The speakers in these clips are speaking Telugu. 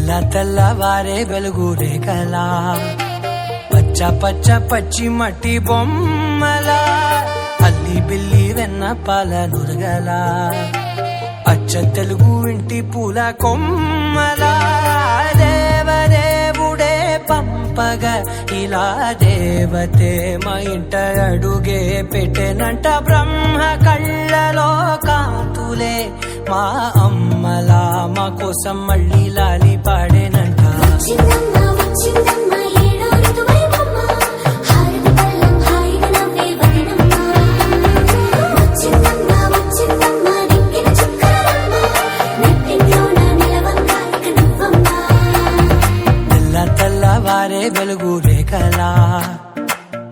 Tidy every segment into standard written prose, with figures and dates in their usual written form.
తెల్లవారే వెలుగు రేఖలా పచ్చ పచ్చ పచ్చి మట్టి బొమ్మలా అల్లి బిల్లి వెన్న పాల నురగలా అచ్చ తెలుగు ఇంటి పూల కొమ్మలా దేవదేవుడే పంపగా ఇలా దేవతే మా ఇంట అడుగే పెట్టెనంట బ్రహ్మ కళ్ళలో కాంతులే మా అమ్మలా మా కోసం మళ్ళీ లాలి పాడేనంట తెల్లవారే వెలుగు రేఖలా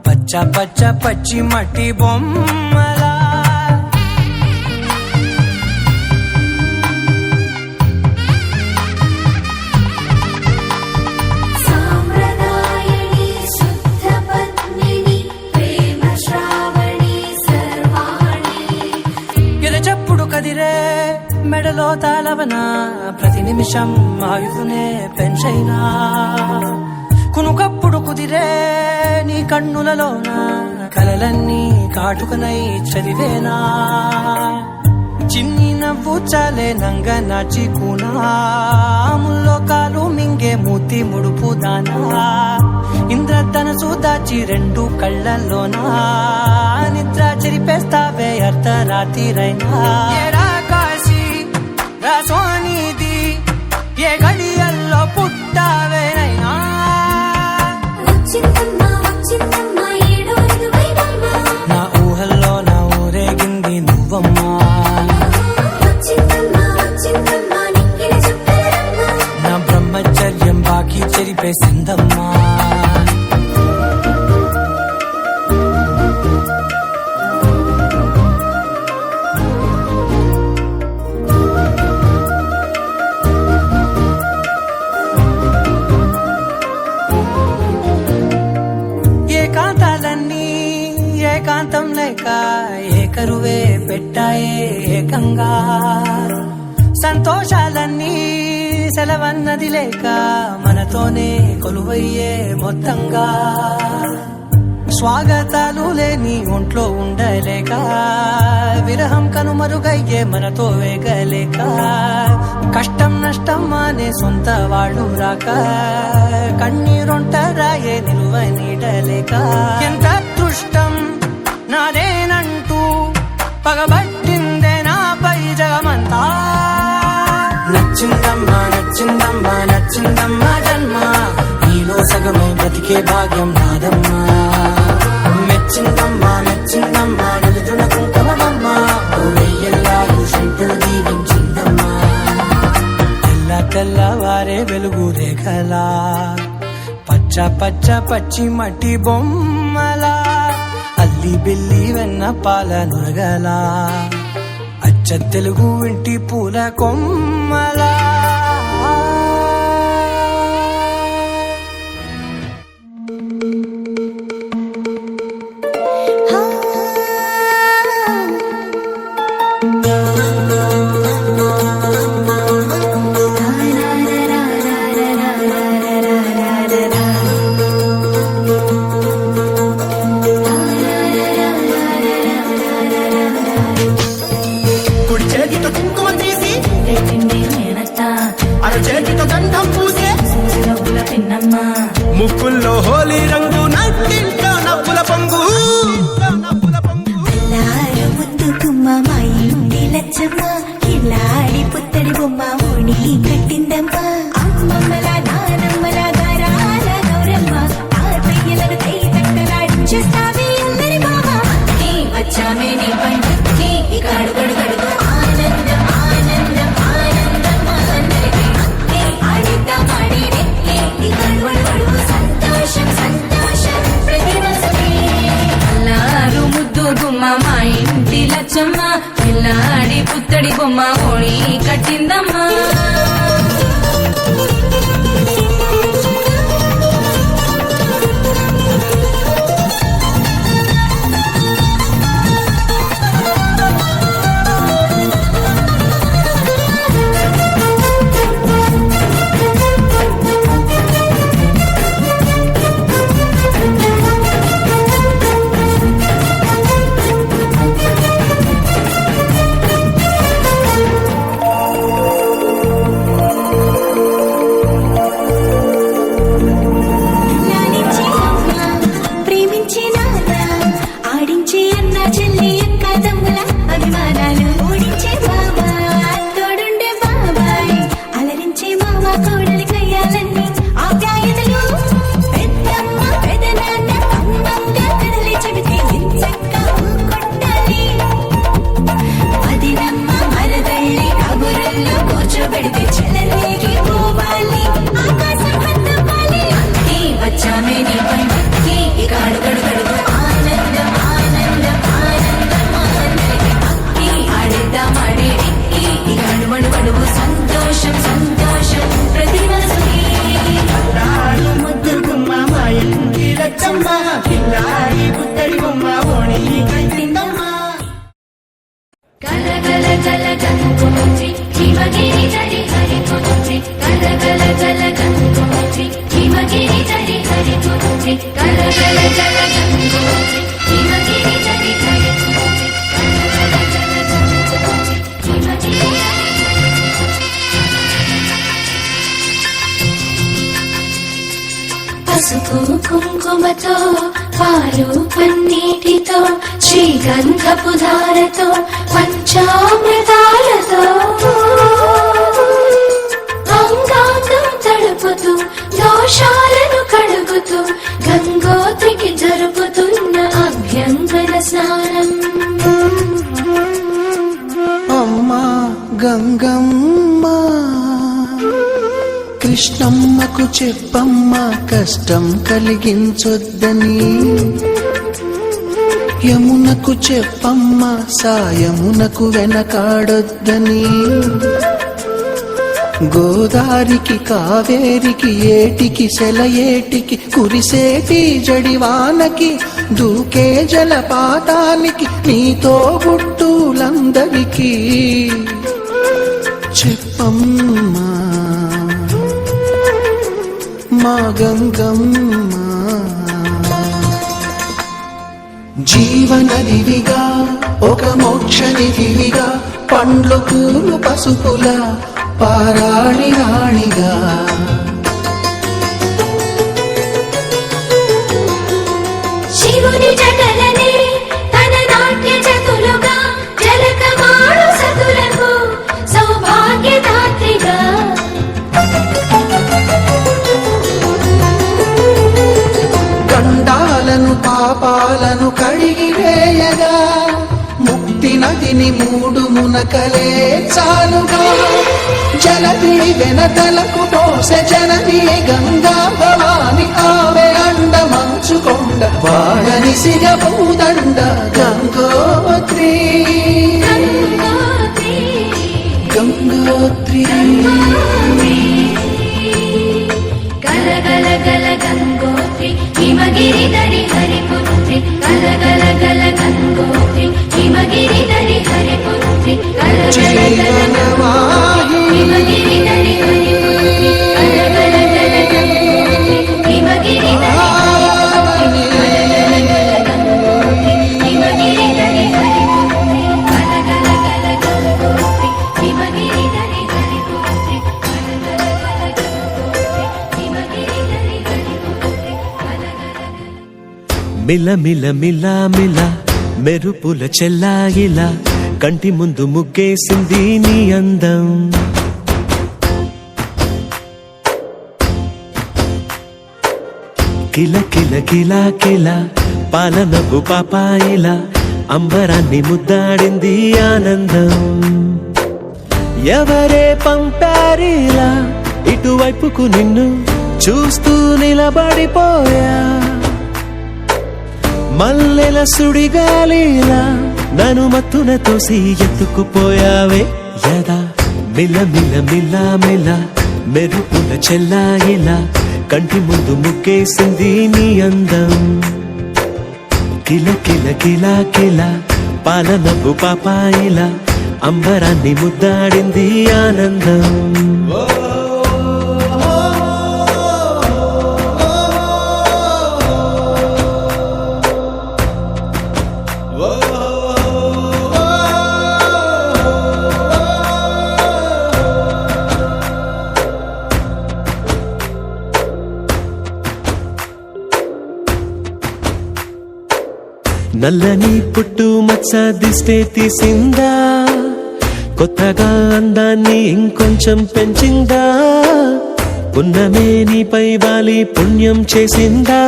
పచ్చ పచ్చ పచ్చి మట్టి బొమ్మలా ఎరచప్పుడు కదిరే మెడలో తాళవన ప్రతి నిమిషం ఆయుధునే పెంచైనా కునుకప్పుడు కుదిరే నీ కన్నులలోన కలలన్నీ కాటుకనై చదివేనా చిన్ని నవ్వు చాలే నంగ నాచి కూనాముల్లో కాలు మింగే మూతి ముడుపు దానా ఇంద్రధనసు దాచి రెండు కళ్ళల్లోనా నిద్ర చెరిపేస్తావే అర్ధరాత్రిరైనా కాశీ రాసోనిది ఏ గడియల్లో పుట్టావేనైనా నా ఊహల్లో నా ఊరేగింది నువ్వమ్మా నా బ్రహ్మచర్యం బాకీ చెరిపేసిందమ్మా ఏకాంతాలన్నీ ఏకాంతం లేక ఏకరువే పెట్టాయే ఏకంగా సంతోషాలన్నీ సెలవన్నది లేక మనతోనే కొలువయ్యే మొత్తంగా స్వాగతాలు లేని ఒంట్లో ఉండలేక విరహం కనుమరుగయ్యే మనతో వేగలేక కష్టం నష్టం అనే సొంత వాళ్ళు రాక కన్నీరొంటరాయే నిలువ నీడలేక ఎంత అదృష్టం నాదేనంటూ పగబట్టిందే నాపై జగమంతా నచ్చిందమ్మా నచ్చిందమ్మా నచ్చిందమ్మా జన్మ నీలో సగమే బ్రతికే భాగ్యం నాదమ్మా మెచ్చిందమ్మా మెచ్చిందమ్మా నలుదున కుంకుమమ్మా వెయ్యల్లాలు శంకరు దీవించిందమ్మా తెల్లవారే వెలుగు రేఖలా పచ్చ పచ్చ పచ్చి మట్టి బొమ్మలా అల్లి బిల్లి వెన్న పాల నురగలా అచ్చ తెలుగు ఇంటి పూల కొమ్మలా ముక్కుల్లో హోలీ రంగు నట్టింట్లో నవ్వుల పొంగు ముద్దు కుమ్మ మా ఇంటి లచ్చమ్మ కిల్లాడి పుత్తడి బొమ్మ ఓణి కట్టిందమ్మ అమ్మమ్మల నానమ్మల గారాల గౌరమ్మ తాతయ్యలను తై తక్కలాడించేస్తావే అందరి బావ వచ్చామే నీ పండుగకి గడు గడు గడుగు ఆనందం ఆనందం ఆనందం అందరికీ ఆడిద్దాం ఆడి సంతోషం సంతోషం అల్లారు ముద్దు గుమ్మ మా ఇంటి లచ్చమ్మ పిల్లాడి పుత్తడి బొమ్మ ఓణి కట్టిందమ్మా పసుపు కుంకుమతో పాలు పన్నీటితో శ్రీగంధపు ధారతో పంచామృతాలతో అంగాంగం తడుపుతూ దోషాలను కడుగుతూ గంగోత్రికి జరుపుతున్న అభ్యంగన స్నానం. అమ్మా గంగమ్మ కృష్ణమ్మకు చెప్పమ్మా కష్టం కలిగించొద్దని, యమునకు చెప్పమ్మా సాయమునకు వెనకాడొద్దని, గోదారికి కావేరికి ఏటికి సెలయేటికి కురిసేటి జడివానకి దూకే జలపాతానికి నీతో గుట్టులందరికీ చెప్పమ్మా మా గంగమ్మ. జీవనదివిగా ఒక మోక్షనిధివిగా పండ్లు పూలు పసుపుల పారాణి రాణిగా, శివుని జటలనే తన నాట్య చతులుగా జలకమాడు సతులకు సౌభాగ్యదాత్రిగా, గండాలను పాపాలను కడిగివేయగా ముక్తి నదిని మూడు మునకలే చాలుగా, జలది వెనతలకు పోసె జనది గంగా భవాని ఆమె అండ మంచుకొండ వాడని సిగబూదండ గంగోత్రి గంగోత్రి గల గల గల గంగోత్రి హిమగిరి దరి హరిపుత్రి, గల గల గల గంగోత్రి హిమగిరి దరి హరిపుత్రి, గల గల గల గంగోత్రి హిమగిరి దరి హరిపుత్రి, గల గల గల గంగోత్రి హిమగిరి దరి హరిపుత్రి, గల గల గల గంగోత్రి హిమగిరి దరి హరిపుత్రి, గల గల గల గంగోత్రి హిమగిరి దరి హరిపుత్రి, గల గల గల గంగోత్రి హిమగిరి దరి హరిపుత్రి, గల గల గల. మిల మిల మిల మిల మెరుపుల చెల్లాయిలా కంటి ముందు ముగ్గేసింది నీ అందం, కిల కిల కిల కిల పాలనవ్వు పాపాయిలా అంబరాన్ని ముద్దాడింది ఆనందం. ఎవరే పంపారిలా ఇటువైపుకు నిన్ను చూస్తూ నిలబడిపోయా, మల్లెల సుడిగాలిలా నన్ను మత్తున తోసి ఎత్తుకుపోయావే యదా. మిల మిల మిల మిల మెరుపుల చెల్లాయిలా కంటి ముందు ముగ్గేసింది నీ అందం, కిల కిల కిల కిల పాలనవ్వు పాపాయిలా అంబరాన్ని ముద్దాడింది ఆనందం. నల్లని పుట్టు మచ్చ దిష్టే తీసిందా, కొత్తగా అందాన్ని ఇంకొంచెం పెంచిందా, పున్నమే నీపై వాలి పుణ్యం చేసిందా,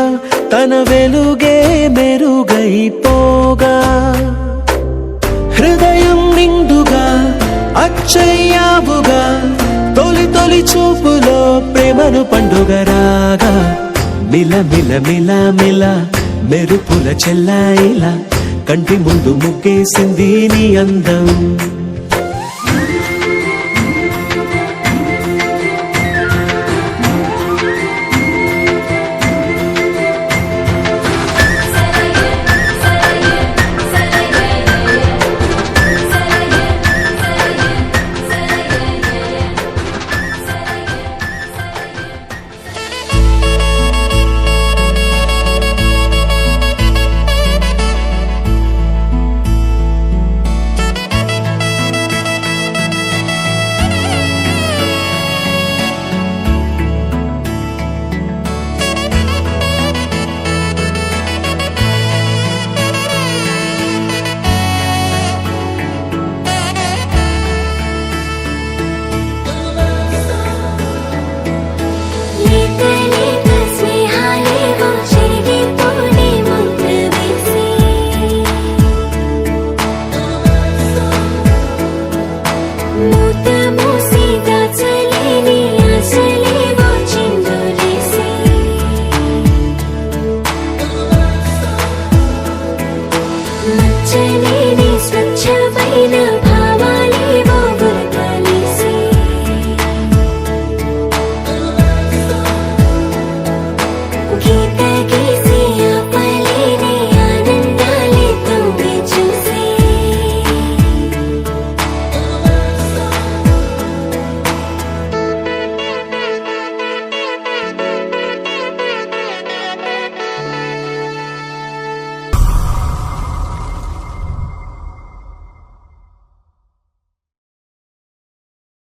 తన వెలుగే మెరుగైపోగా హృదయం నిండుగా అచ్చయ్యావుగా, తొలి తొలి చూపులో ప్రేమను పండుగరాగా. మిల మిల మిల మిల మెరుపుల చెల్లాయిలా కంటి ముందు ముగ్గేసింది నీ అందం.